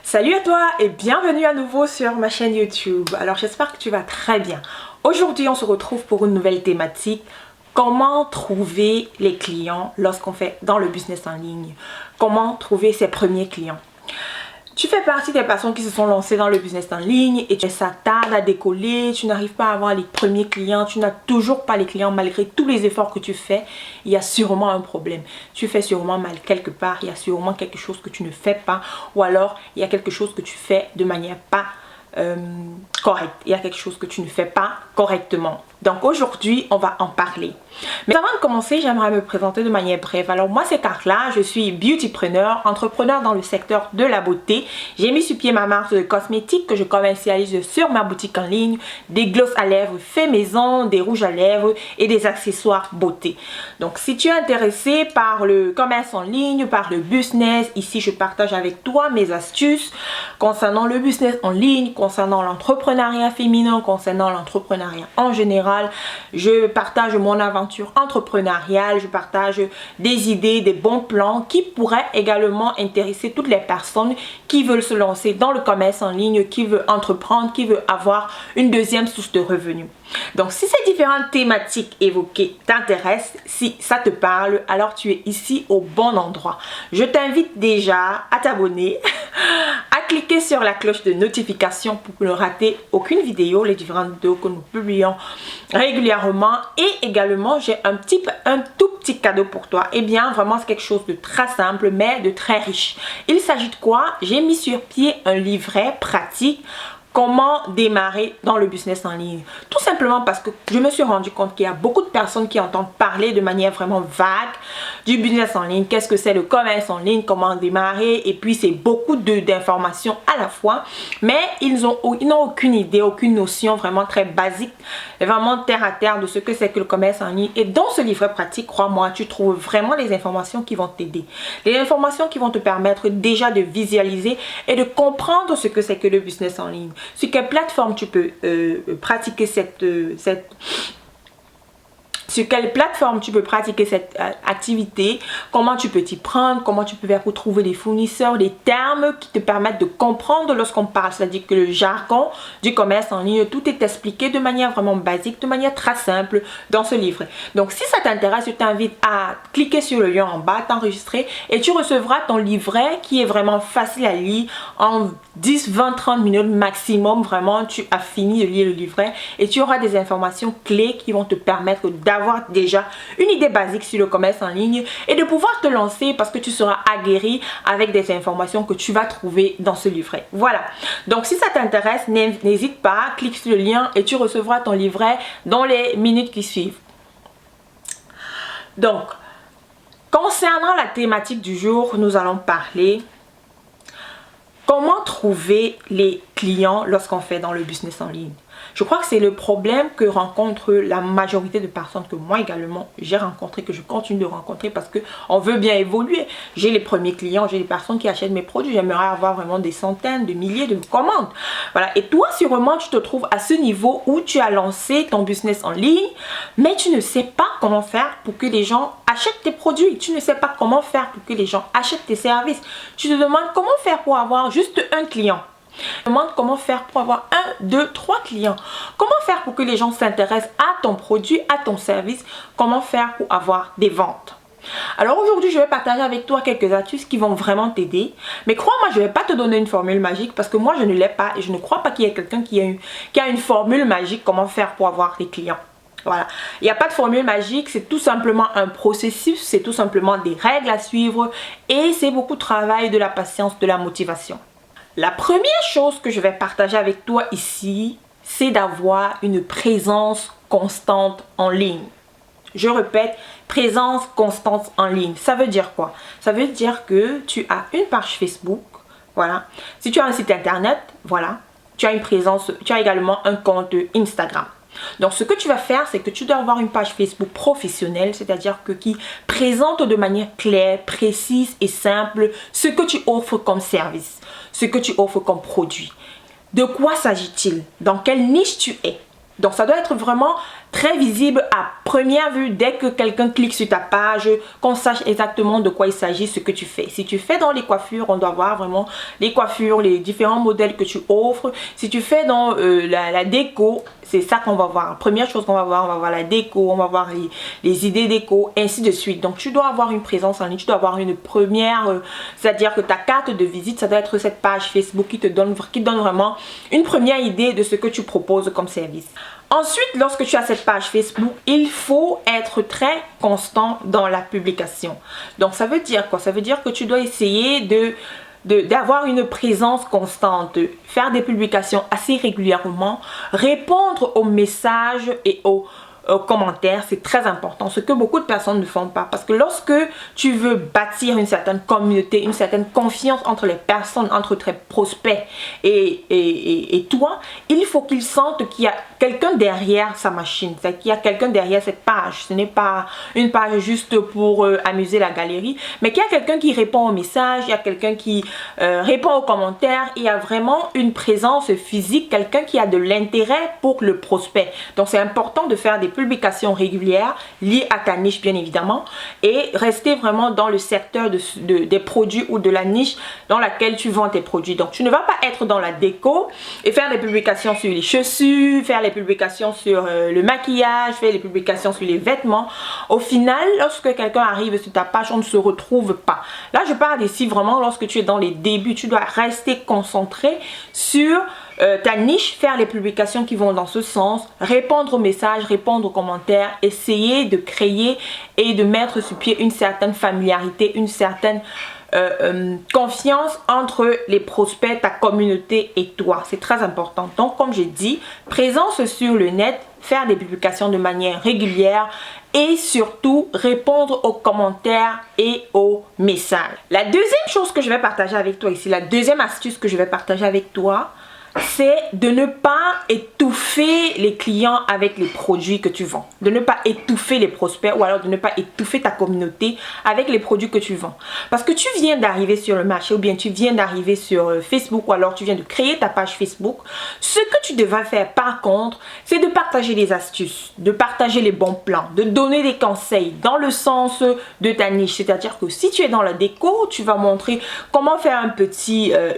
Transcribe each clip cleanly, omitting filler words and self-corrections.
Salut à toi et bienvenue à nouveau sur ma chaîne YouTube. Alors j'espère que tu vas très bien. Aujourd'hui on se retrouve pour une nouvelle thématique. Comment trouver les clients lorsqu'on fait dans le business en ligne? Comment trouver ses premiers clients? Tu fais partie des personnes qui se sont lancées dans le business en ligne et ça tarde à décoller, tu n'arrives pas à avoir les premiers clients, tu n'as toujours pas les clients malgré tous les efforts que tu fais. Il y a sûrement un problème. Tu fais sûrement mal quelque part, il y a sûrement quelque chose que tu ne fais pas ou alors il y a quelque chose que tu fais de manière pas correcte. Il y a quelque chose que tu ne fais pas correctement. Donc aujourd'hui, on va en parler. Mais avant de commencer, j'aimerais me présenter de manière brève. Alors moi, c'est Carla, je suis beautypreneur, entrepreneur dans le secteur de la beauté. J'ai mis sur pied ma marque de cosmétiques que je commercialise sur ma boutique en ligne, des glosses à lèvres fait maison, des rouges à lèvres et des accessoires beauté. Donc si tu es intéressé par le commerce en ligne, par le business, ici je partage avec toi mes astuces concernant le business en ligne, concernant l'entrepreneuriat féminin, concernant l'entrepreneuriat en général. Je partage mon aventure entrepreneuriale, je partage des idées, des bons plans qui pourraient également intéresser toutes les personnes qui veulent se lancer dans le commerce en ligne, qui veulent entreprendre, qui veulent avoir une deuxième source de revenus. Donc si ces différentes thématiques évoquées t'intéressent, si ça te parle, alors tu es ici au bon endroit. Je t'invite déjà à t'abonner, à cliquer sur la cloche de notification pour ne rater aucune vidéo, les différentes vidéos que nous publions régulièrement. Et également j'ai un tout petit cadeau pour toi. Et bien vraiment c'est quelque chose de très simple mais de très riche. Il s'agit de quoi? J'ai mis sur pied un livret pratique. Comment démarrer dans le business en ligne? Tout simplement parce que je me suis rendu compte qu'il y a beaucoup de personnes qui entendent parler de manière vraiment vague du business en ligne. Qu'est-ce que c'est le commerce en ligne? Comment démarrer? Et puis c'est beaucoup d'informations à la fois. Mais ils n'ont aucune idée, aucune notion vraiment très basique, vraiment terre à terre de ce que c'est que le commerce en ligne. Et dans ce livret pratique, crois-moi, tu trouves vraiment les informations qui vont t'aider. Les informations qui vont te permettre déjà de visualiser et de comprendre ce que c'est que le business en ligne. Sur quelle plateforme tu peux pratiquer sur quelle plateforme tu peux pratiquer cette activité, comment tu peux t'y prendre, comment tu peux faire pour trouver des fournisseurs, des termes qui te permettent de comprendre lorsqu'on parle, c'est-à-dire que le jargon du commerce en ligne, tout est expliqué de manière vraiment basique, de manière très simple dans ce livret. Donc si ça t'intéresse, je t'invite à cliquer sur le lien en bas, t'enregistrer et tu recevras ton livret qui est vraiment facile à lire en 10, 20, 30 minutes maximum. Vraiment, tu as fini de lire le livret et tu auras des informations clés qui vont te permettre d'avoir déjà une idée basique sur le commerce en ligne et de pouvoir te lancer parce que tu seras aguerri avec des informations que tu vas trouver dans ce livret. Voilà. Donc si ça t'intéresse, n'hésite pas, clique sur le lien et tu recevras ton livret dans les minutes qui suivent. Donc, concernant la thématique du jour, nous allons parler comment trouver les clients lorsqu'on fait dans le business en ligne. Je crois que c'est le problème que rencontre la majorité de personnes que moi également j'ai rencontré, que je continue de rencontrer parce qu'on veut bien évoluer. J'ai les premiers clients, j'ai les personnes qui achètent mes produits. J'aimerais avoir vraiment des centaines, de milliers de commandes. Voilà. Et toi, sûrement, tu te trouves à ce niveau où tu as lancé ton business en ligne, mais tu ne sais pas comment faire pour que les gens achètent tes produits. Tu ne sais pas comment faire pour que les gens achètent tes services. Tu te demandes comment faire pour avoir juste un client. Demande comment faire pour avoir 1, 2, 3 clients. Comment faire pour que les gens s'intéressent à ton produit, à ton service. Comment faire pour avoir des ventes. Alors aujourd'hui, je vais partager avec toi quelques astuces qui vont vraiment t'aider. Mais crois-moi, je ne vais pas te donner une formule magique parce que moi, je ne l'ai pas. Et je ne crois pas qu'il y ait quelqu'un qui a une formule magique comment faire pour avoir des clients. Voilà, il n'y a pas de formule magique, c'est tout simplement un processus, c'est tout simplement des règles à suivre. Et c'est beaucoup de travail, de la patience, de la motivation. La première chose que je vais partager avec toi ici, c'est d'avoir une présence constante en ligne. Je répète, présence constante en ligne. Ça veut dire quoi? Ça veut dire que tu as une page Facebook, voilà. Si tu as un site internet, voilà. Tu as une présence, tu as également un compte Instagram. Donc ce que tu vas faire, c'est que tu dois avoir une page Facebook professionnelle, c'est-à-dire que qui présente de manière claire, précise et simple ce que tu offres comme service, ce que tu offres comme produit. De quoi s'agit-il? Dans quelle niche tu es? Donc ça doit être vraiment très visible à première vue dès que quelqu'un clique sur ta page, qu'on sache exactement de quoi il s'agit, ce que tu fais. Si tu fais dans les coiffures, on doit voir vraiment les coiffures, les différents modèles que tu offres. Si tu fais dans la déco, c'est ça qu'on va voir. Première chose qu'on va voir la déco, on va voir les idées déco, ainsi de suite. Donc tu dois avoir une présence en ligne, tu dois avoir une première, c'est-à-dire que ta carte de visite, ça doit être cette page Facebook qui te donne vraiment une première idée de ce que tu proposes comme service. Ensuite, lorsque tu as cette page Facebook, il faut être très constant dans la publication. Donc ça veut dire quoi? Ça veut dire que tu dois essayer d'avoir une présence constante, faire des publications assez régulièrement, répondre aux messages et aux commentaires, c'est très important, ce que beaucoup de personnes ne font pas. Parce que lorsque tu veux bâtir une certaine communauté, une certaine confiance entre les personnes, entre tes prospects et toi, il faut qu'ils sentent qu'il y a quelqu'un derrière sa machine, c'est-à-dire qu'il y a quelqu'un derrière cette page. Ce n'est pas une page juste pour amuser la galerie, mais qu'il y a quelqu'un qui répond aux messages, il y a quelqu'un qui répond aux commentaires, il y a vraiment une présence physique, quelqu'un qui a de l'intérêt pour le prospect. Donc c'est important de faire des publications régulières liées à ta niche bien évidemment et rester vraiment dans le secteur des produits ou de la niche dans laquelle tu vends tes produits. Donc tu ne vas pas être dans la déco et faire des publications sur les chaussures, faire les publications sur le maquillage, faire les publications sur les vêtements. Au final, lorsque quelqu'un arrive sur ta page, on ne se retrouve pas. Là je parle ici vraiment lorsque tu es dans les débuts, tu dois rester concentré sur ta niche, faire les publications qui vont dans ce sens, répondre aux messages, répondre aux commentaires, essayer de créer et de mettre sur pied une certaine familiarité, une certaine confiance entre les prospects, ta communauté et toi. C'est très important. Donc comme j'ai dit, présence sur le net, faire des publications de manière régulière et surtout répondre aux commentaires et aux messages. La deuxième chose que je vais partager avec toi ici, la deuxième astuce que je vais partager avec toi, c'est de ne pas étouffer les clients avec les produits que tu vends. De ne pas étouffer les prospects ou alors de ne pas étouffer ta communauté avec les produits que tu vends. Parce que tu viens d'arriver sur le marché ou bien tu viens d'arriver sur Facebook ou alors tu viens de créer ta page Facebook. Ce que tu devrais faire par contre, c'est de partager des astuces, de partager les bons plans, de donner des conseils dans le sens de ta niche. C'est-à-dire que si tu es dans la déco, tu vas montrer comment faire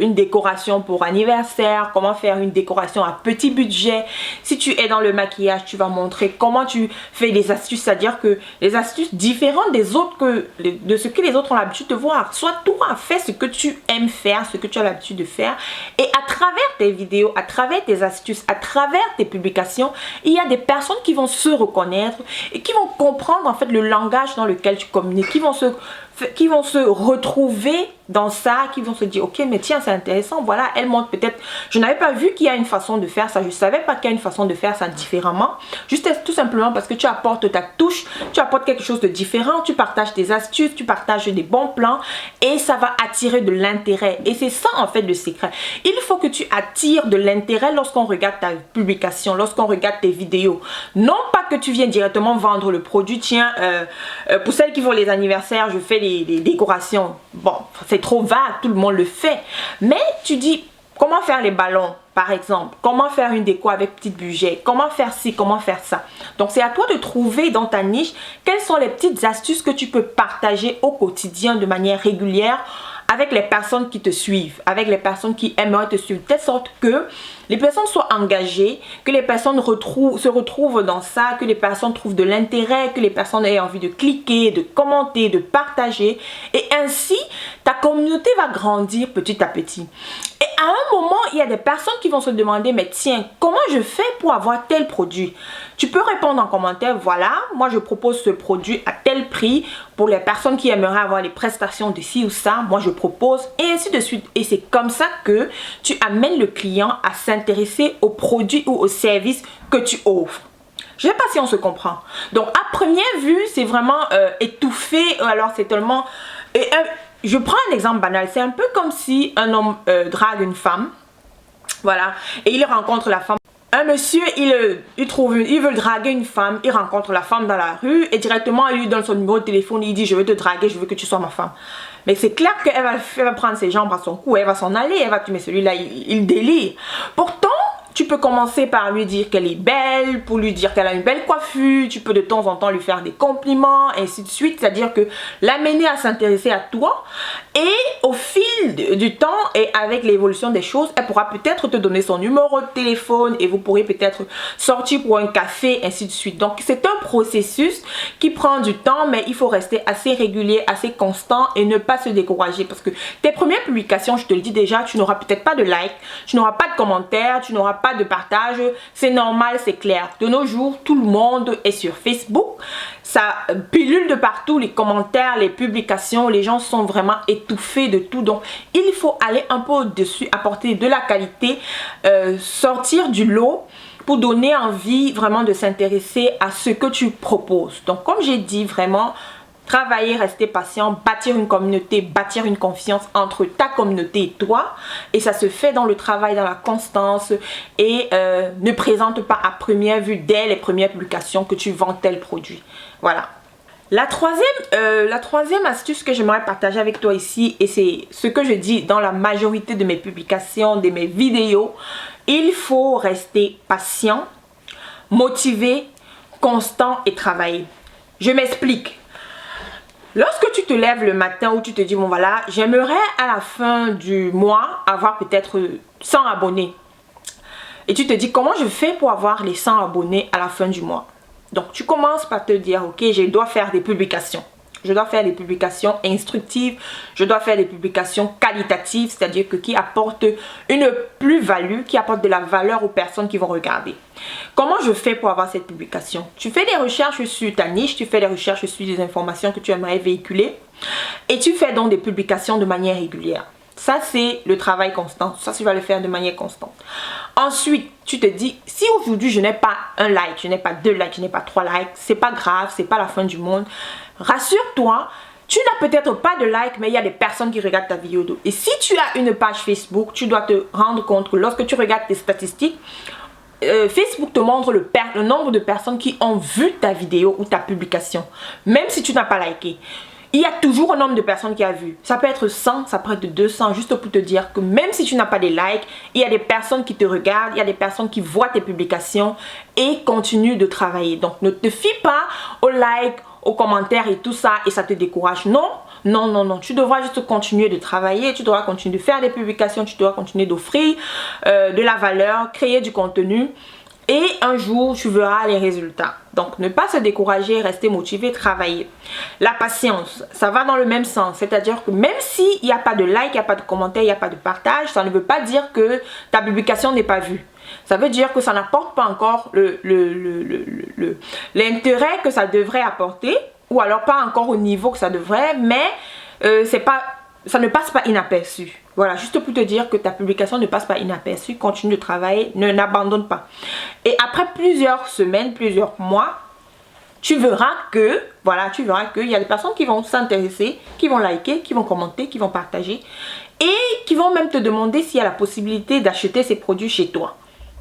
une décoration pour anniversaire, comment faire une décoration à petit budget. Si tu es dans le maquillage, tu vas montrer comment tu fais des astuces, c'est-à-dire que les astuces différentes des autres de ce que les autres ont l'habitude de voir. Soit toi, fais ce que tu aimes faire, ce que tu as l'habitude de faire et à travers tes vidéos, à travers tes astuces, à travers tes publications, il y a des personnes qui vont se reconnaître et qui vont comprendre en fait le langage dans lequel tu communiques, qui vont se retrouver dans ça, qui vont se dire ok mais tiens c'est intéressant, voilà elle montre peut-être, je n'avais pas vu qu'il y a une façon de faire ça, je savais pas qu'il y a une façon de faire ça différemment, juste tout simplement parce que tu apportes ta touche, tu apportes quelque chose de différent, tu partages tes astuces, tu partages des bons plans et ça va attirer de l'intérêt et c'est ça en fait le secret. Il faut que tu attires de l'intérêt lorsqu'on regarde ta publication, lorsqu'on regarde tes vidéos, non pas que tu viens directement vendre le produit, tiens pour celles qui font les anniversaires je fais les décorations, bon c'est trop vague, tout le monde le fait, mais tu dis comment faire les ballons par exemple, comment faire une déco avec petit budget, comment faire ci, comment faire ça. Donc c'est à toi de trouver dans ta niche quelles sont les petites astuces que tu peux partager au quotidien de manière régulière avec les personnes qui te suivent, avec les personnes qui aimeraient te suivre, de telle sorte que les personnes soient engagées, que les personnes se retrouvent dans ça, que les personnes trouvent de l'intérêt, que les personnes aient envie de cliquer, de commenter, de partager. Et ainsi, ta communauté va grandir petit à petit. Et à un moment, il y a des personnes qui vont se demander, mais tiens, comment je fais pour avoir tel produit? Tu peux répondre en commentaire, voilà, moi je propose ce produit à tel prix pour les personnes qui aimeraient avoir les prestations de ci ou ça, moi je propose et ainsi de suite. Et c'est comme ça que tu amènes le client à s'intéresser au produit ou au service que tu offres. Je ne sais pas si on se comprend. Donc à première vue, c'est vraiment étouffé, alors c'est tellement... je prends un exemple banal, c'est un peu comme si un homme drague une femme, voilà, et il rencontre la femme. Un monsieur, il veut draguer une femme, il rencontre la femme dans la rue et directement il lui donne son numéro de téléphone, il dit je veux te draguer, je veux que tu sois ma femme. Mais c'est clair qu'elle va prendre ses jambes à son cou, elle va s'en aller, elle va, mais celui-là il délire. Pourtant, Tu peux commencer par lui dire qu'elle est belle, pour lui dire qu'elle a une belle coiffure. Tu peux de temps en temps lui faire des compliments, et ainsi de suite. C'est-à-dire que l'amener à s'intéresser à toi. Et au fil du temps et avec l'évolution des choses, elle pourra peut-être te donner son numéro de téléphone et vous pourrez peut-être sortir pour un café, ainsi de suite. Donc c'est un processus qui prend du temps, mais il faut rester assez régulier, assez constant et ne pas se décourager, parce que tes premières publications, je te le dis déjà, tu n'auras peut-être pas de like, tu n'auras pas de commentaires, tu n'auras pas de partage. C'est normal, c'est clair. De nos jours, tout le monde est sur Facebook. Ça pilule de partout, les commentaires, les publications, les gens sont vraiment étouffés de tout. Donc il faut aller un peu au-dessus, apporter de la qualité, sortir du lot pour donner envie vraiment de s'intéresser à ce que tu proposes. Donc comme j'ai dit, vraiment travailler, rester patient, bâtir une communauté, bâtir une confiance entre ta communauté et toi. Et ça se fait dans le travail, dans la constance. Et ne présente pas à première vue, dès les premières publications, que tu vends tel produit. Voilà. La troisième astuce que j'aimerais partager avec toi ici, et c'est ce que je dis dans la majorité de mes publications, de mes vidéos, il faut rester patient, motivé, constant et travailler. Je m'explique. Lorsque tu te lèves le matin où tu te dis, bon voilà, j'aimerais à la fin du mois avoir peut-être 100 abonnés. Et tu te dis, comment je fais pour avoir les 100 abonnés à la fin du mois? Donc tu commences par te dire, ok, je dois faire des publications. Je dois faire des publications instructives, je dois faire des publications qualitatives, c'est-à-dire que qui apportent une plus-value, qui apportent de la valeur aux personnes qui vont regarder. Comment je fais pour avoir cette publication? Tu fais des recherches sur ta niche, tu fais des recherches sur des informations que tu aimerais véhiculer et tu fais donc des publications de manière régulière. Ça, c'est le travail constant. Ça, tu vas le faire de manière constante. Ensuite, tu te dis, si aujourd'hui, je n'ai pas un like, je n'ai pas 2 likes, je n'ai pas 3 likes, c'est pas grave, c'est pas la fin du monde. Rassure-toi, tu n'as peut-être pas de like, mais il y a des personnes qui regardent ta vidéo. Et si tu as une page Facebook, tu dois te rendre compte que lorsque tu regardes tes statistiques, Facebook te montre le nombre de personnes qui ont vu ta vidéo ou ta publication, même si tu n'as pas liké. Il y a toujours un nombre de personnes qui a vu. Ça peut être 100, ça peut être 200, juste pour te dire que même si tu n'as pas de likes, il y a des personnes qui te regardent, il y a des personnes qui voient tes publications et continuent de travailler. Donc ne te fie pas aux likes, aux commentaires et tout ça et ça te décourage. Non, non, non, non. Tu devras juste continuer de travailler, tu devras continuer de faire des publications, tu devras continuer d'offrir de la valeur, créer du contenu. Et un jour, tu verras les résultats. Donc, ne pas se décourager, rester motivé, travailler. La patience, ça va dans le même sens. C'est-à-dire que même s'il n'y a pas de like, il n'y a pas de commentaire, il n'y a pas de partage, ça ne veut pas dire que ta publication n'est pas vue. Ça veut dire que ça n'apporte pas encore l'intérêt que ça devrait apporter. Ou alors pas encore au niveau que ça devrait. Mais ça ne passe pas inaperçu. Voilà, juste pour te dire que ta publication ne passe pas inaperçue, continue de travailler, n'abandonne pas. Et après plusieurs semaines, plusieurs mois, tu verras que, voilà, tu verras qu'il y a des personnes qui vont s'intéresser, qui vont liker, qui vont commenter, qui vont partager et qui vont même te demander s'il y a la possibilité d'acheter ces produits chez toi.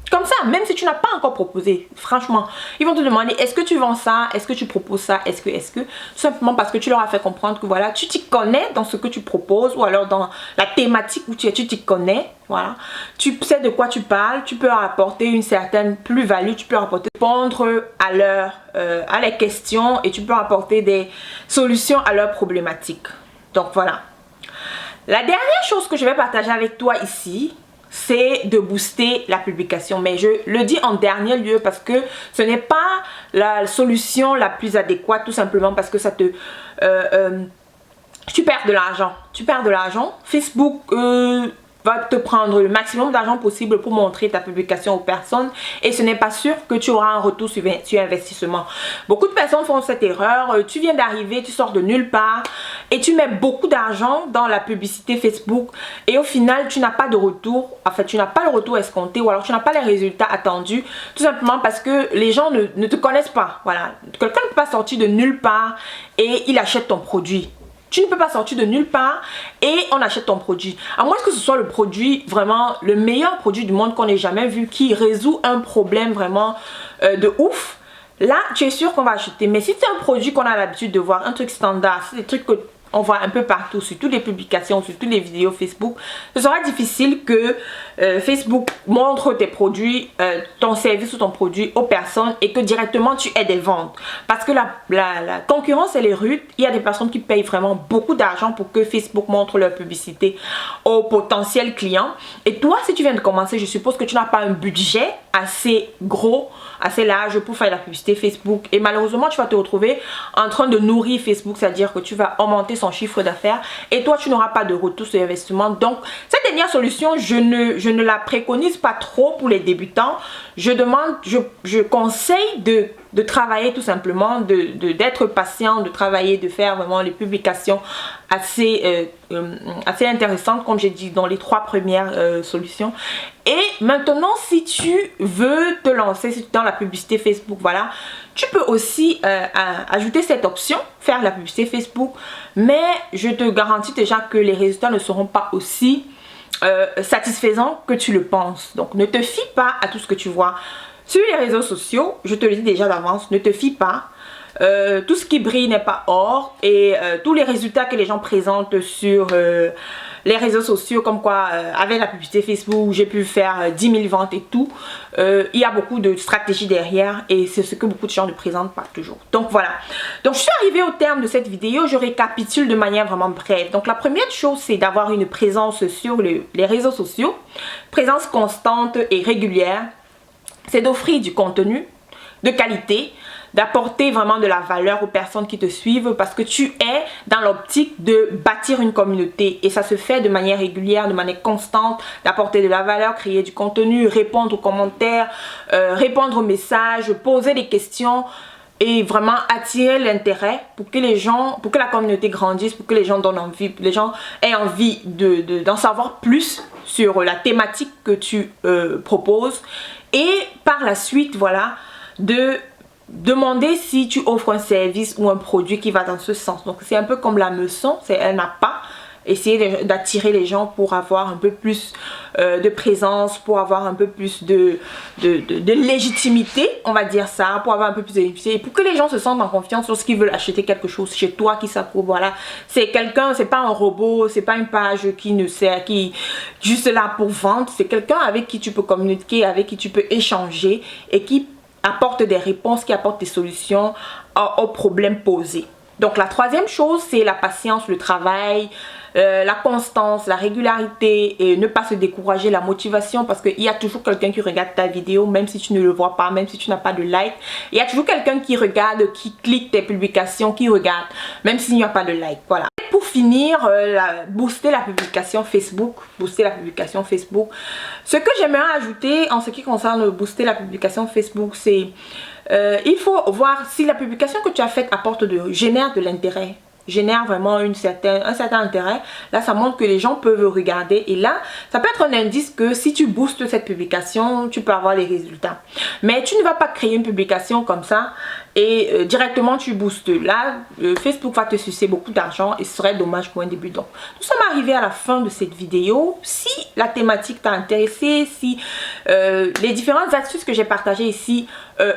Comme ça, même si tu n'as pas encore proposé, franchement, ils vont te demander est-ce que tu vends ça, est-ce que tu proposes ça, est-ce que, simplement parce que tu leur as fait comprendre que voilà, tu t'y connais dans ce que tu proposes ou alors dans la thématique où tu t'y connais, voilà. Tu sais de quoi tu parles, tu peux leur apporter une certaine plus-value, tu peux leur apporter répondre à leurs questions et tu peux apporter des solutions à leurs problématiques. Donc voilà. La dernière chose que je vais partager avec toi ici, c'est de booster la publication. Mais je le dis en dernier lieu parce que ce n'est pas la solution la plus adéquate, tout simplement parce que ça te... tu perds de l'argent. Tu perds de l'argent. Facebook va te prendre le maximum d'argent possible pour montrer ta publication aux personnes et ce n'est pas sûr que tu auras un retour sur investissement. Beaucoup de personnes font cette erreur. Tu viens d'arriver, tu sors de nulle part et tu mets beaucoup d'argent dans la publicité Facebook et au final tu n'as pas de retour. En fait, tu n'as pas le retour escompté ou alors tu n'as pas les résultats attendus, tout simplement parce que les gens ne te connaissent pas. Voilà, quelqu'un ne peut pas sortir de nulle part et il achète ton produit. Tu ne peux pas sortir de nulle part et on achète ton produit. À moins que ce soit le produit, vraiment le meilleur produit du monde qu'on ait jamais vu, qui résout un problème vraiment de ouf. Là, tu es sûr qu'on va acheter. Mais si c'est un produit qu'on a l'habitude de voir, un truc standard, c'est des trucs que on voit un peu partout, sur toutes les publications, sur toutes les vidéos Facebook, ce sera difficile que Facebook montre tes produits, ton service ou ton produit aux personnes et que directement tu aies des ventes. Parce que la concurrence, elle est rude. Il y a des personnes qui payent vraiment beaucoup d'argent pour que Facebook montre leur publicité aux potentiels clients. Et toi, si tu viens de commencer, je suppose que tu n'as pas un budget assez gros, assez large pour faire la publicité Facebook. Et malheureusement, tu vas te retrouver en train de nourrir Facebook, c'est-à-dire que tu vas augmenter son chiffre d'affaires et toi, tu n'auras pas de retour sur investissement. Donc, cette dernière solution, je ne la préconise pas trop pour les débutants. Je conseille de travailler tout simplement, d'être patient, de travailler, de faire vraiment les publications assez intéressantes, comme j'ai dit dans les 3 premières solutions. Et maintenant, si tu veux te lancer dans la publicité Facebook, voilà, tu peux aussi ajouter cette option, faire la publicité Facebook, mais je te garantis déjà que les résultats ne seront pas aussi satisfaisants que tu le penses. Donc, ne te fie pas à tout ce que tu vois sur les réseaux sociaux. Je te le dis déjà d'avance, ne te fie pas. Tout ce qui brille n'est pas or, et tous les résultats que les gens présentent sur les réseaux sociaux, comme quoi avec la publicité Facebook j'ai pu faire 10 000 ventes et tout, il y a beaucoup de stratégies derrière et c'est ce que beaucoup de gens ne présentent pas toujours. Donc voilà, donc je suis arrivée au terme de cette vidéo. Je récapitule de manière vraiment brève. Donc la première chose, c'est d'avoir une présence sur les réseaux sociaux, présence constante et régulière. C'est d'offrir du contenu de qualité, d'apporter vraiment de la valeur aux personnes qui te suivent, parce que tu es dans l'optique de bâtir une communauté et ça se fait de manière régulière, de manière constante, d'apporter de la valeur, créer du contenu, répondre aux commentaires, répondre aux messages, poser des questions et vraiment attirer l'intérêt pour que les gens, pour que la communauté grandisse, pour que les gens donnent envie, les gens aient envie d'en savoir plus sur la thématique que tu proposes. Et par la suite, voilà, de demander si tu offres un service ou un produit qui va dans ce sens. Donc c'est un peu comme la meçon, elle n'a pas. Essayer d'attirer les gens pour avoir un peu plus de présence, pour avoir un peu plus de légitimité, on va dire ça, pour avoir un peu plus de légitimité, et pour que les gens se sentent en confiance lorsqu'ils veulent acheter quelque chose chez toi, qui s'approuve. Voilà, c'est quelqu'un, c'est pas un robot, c'est pas une page qui ne sert, qui juste là pour vendre. C'est quelqu'un avec qui tu peux communiquer, avec qui tu peux échanger et qui apporte des réponses, qui apporte des solutions aux problèmes posés. Donc la troisième chose, c'est la patience, le travail, la constance, la régularité et ne pas se décourager, la motivation, parce qu'il y a toujours quelqu'un qui regarde ta vidéo, même si tu ne le vois pas, même si tu n'as pas de like. Il y a toujours quelqu'un qui regarde, qui clique tes publications, qui regarde, même s'il n'y a pas de like. Voilà. Et pour finir, booster la publication Facebook. Booster la publication Facebook. Ce que j'aimerais ajouter en ce qui concerne booster la publication Facebook, c'est il faut voir si la publication que tu as faite génère de l'intérêt, génère vraiment un certain intérêt. Là, ça montre que les gens peuvent regarder et là, ça peut être un indice que si tu boostes cette publication, tu peux avoir des résultats. Mais tu ne vas pas créer une publication comme ça et directement tu boostes. Là, Facebook va te sucer beaucoup d'argent et ce serait dommage pour un débutant. Nous sommes arrivés à la fin de cette vidéo. Si la thématique t'a intéressé, si les différentes astuces que j'ai partagées ici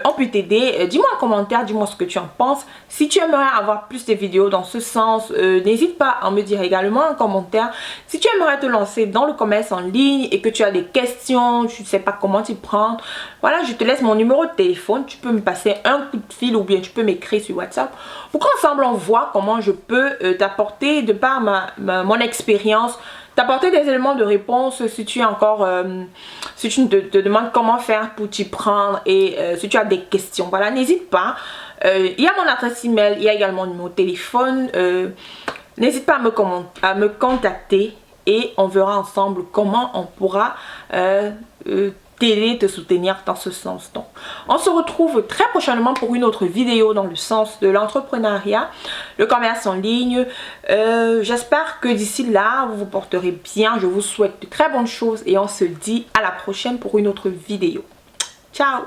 ont pu t'aider, dis-moi en commentaire, dis-moi ce que tu en penses. Si tu aimerais avoir plus de vidéos dans ce sens, n'hésite pas à me dire également en commentaire. Si tu aimerais te lancer dans le commerce en ligne et que tu as des questions, tu ne sais pas comment t'y prendre, voilà, je te laisse mon numéro de téléphone. Tu peux me passer un coup de fil ou bien tu peux m'écrire sur WhatsApp pour qu'ensemble on voit comment je peux t'apporter, de par mon expérience, t'apporter des éléments de réponse si tu es encore si tu te demandes comment faire pour t'y prendre et si tu as des questions. Voilà, n'hésite pas. Il y a mon adresse email, il y a également mon téléphone. N'hésite pas à me contacter et on verra ensemble comment on pourra t'aider, te soutenir dans ce sens. Donc, on se retrouve très prochainement pour une autre vidéo dans le sens de l'entrepreneuriat, le commerce en ligne. J'espère que d'ici là, vous vous porterez bien. Je vous souhaite de très bonnes choses et on se dit à la prochaine pour une autre vidéo. Ciao!